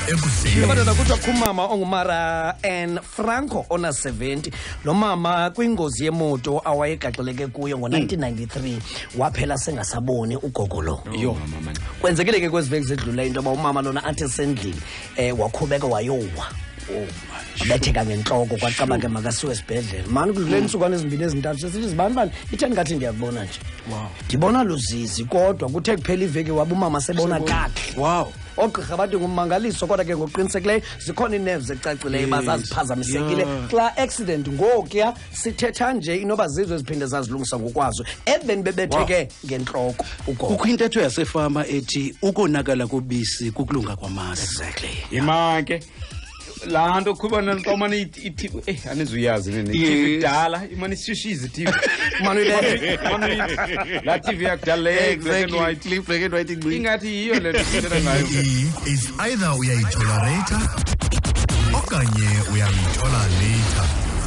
ekuseni. Abantwana kuthiwa kumama ongumara and Franco ona 70. Lo mama kwingozi yemoto awayegaxeleke kuyo ngo-1993 waphela sengasaboni ugogo lo. Kwenzekile ke kwezi veki zedlula into yoba umama lona athi esendlini wakhubeka wayowa. Betheka ngenhloko kwacaba ke makasiwe esibhedlela. Mani kudlule insukwana ezimbini ezintathu sesithi zibani itheni ngathi ndiyakubona nje. Ndibona luzizi kodwa kuthe kuphela iveki waba umama sebona kahle. Ogqirha bathi ngummangaliso kodwa ke ngoqinisekileyo zikhona inerves ecacileyo bazaziphazamisekile kula accident. Ngokuya sithetha nje inoba zizwe eziphinde zazilungisa ngokwazo even bebetheke ngenhloko ugogo. Kukho intetho yasefama ethi ukonakala kobisi kukulunga kwamasi. Exactly. Imake la nto khubana ntomana ithi anizuyazi nini TV dala imani sishizi TV manu ile la TV yakudala black and white ingathi yiyo le nto ngayo Is either uyayitolerate okanye uyayitolerate.